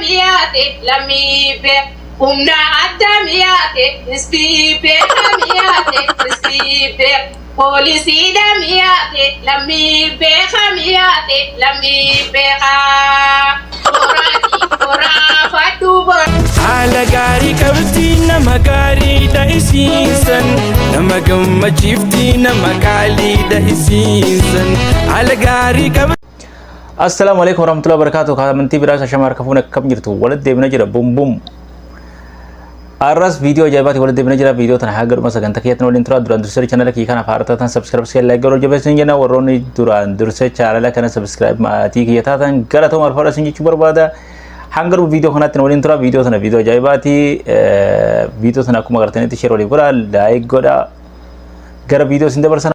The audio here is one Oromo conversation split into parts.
miate lami be umna adda miate istipe miate istipe polisi da miate lami be miate lami be ora fatu bor ala gari kabti na magari da isisan na magamma chifti na makali da isisan ala gari kabti Assalamu alaikum warahmatullahi wabarakatuh. Kamanti birasa shamar kafuna kam jirtu walad de bina jira bum bum arras video jabati walad de bina jira video tan hagar masa ganta kiyat no intro duran durse channel ki kana farata tan subscribe se like garo jabe sinjena waroni duran durse channel kana subscribe ma ti kiyata tan garato mar fara sinji chubar bada hangar video kana tan intro video tan video jabati video tan akuma gartene ti share wali gora like goda gara video sinde barsa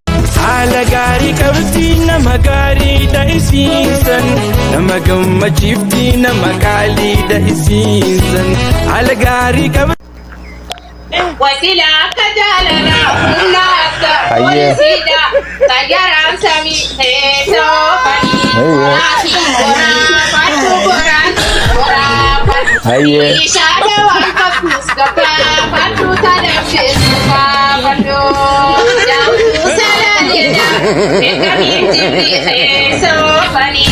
ala gari kabti na magari da isisan na magamma chifti na makali da isisan ala gari kabti wasila kajalala unaka polisida tayaran sami heso pani patu borani ishada wanka kuskapa patu tadapshe patu salalida ekami heso pani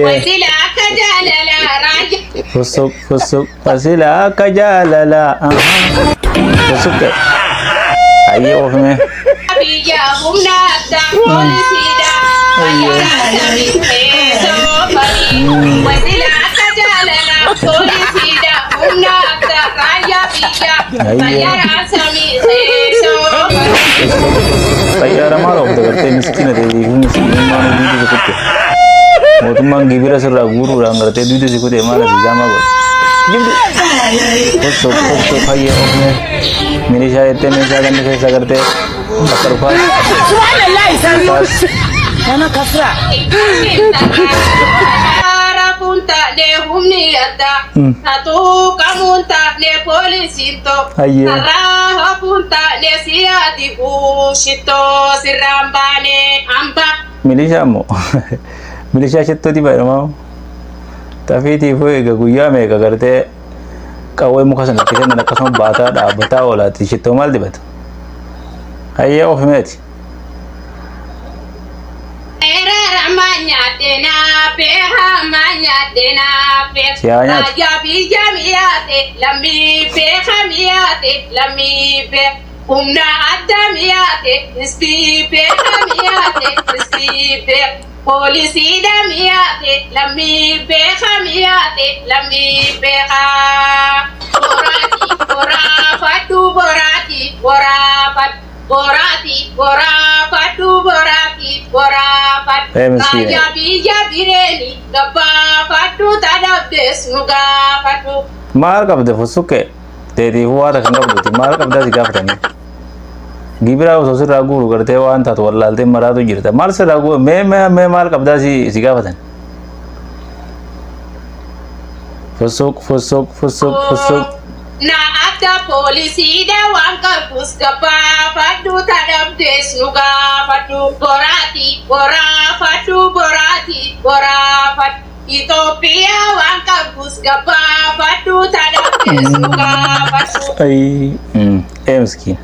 wasila kajalala raja fusuk wasila kajalala fusuk aye ofme Abija bumnata polisida tayaran heso pani wasila kajalala polisida bumnata raja bija tayaran sami heso tayyara malo gartee miskina de miskin maanu bidu kutte motumman gibira sirra guru rangartee bidu sikute mala bijama go fusuk haye ofme minisha ette misha ganne kaisa karte akarfa Nama kasra. punta le humniyata atu kamunta le polisinto Ayye. araha punta le siati bushito sirambane amba milisha mo milisha chetto di bayama tafiti foi ga guya me ga garte kawai muka sanar kisan da kasan bata da bata wala ti chetto mal di bat ayye ofmet erara manya dena peha manya dena pe Sianya. ajabi jamiyate lami peha miyate lami pe umna adda miyate istipe miyate istipe polisi da miyate lami peha miyate lami peha borati borafatu borati borafatu borafat Mesti. bija bireni gaba fatu tadabdes nuga fatu mar kabde fusuke dedi huwa ta kan kabde mar kabda diga fatani gibira so sir ragu garte wa anta to wallalte maradu jirta mar se ragu me mar kabda si siga fatan fusuk na ata polisi da wanka puskapa fatu tadabdes nuga fatu borati borafat Ethiopia wanka puskapa fatu tadabdes nuga fatu ai miskin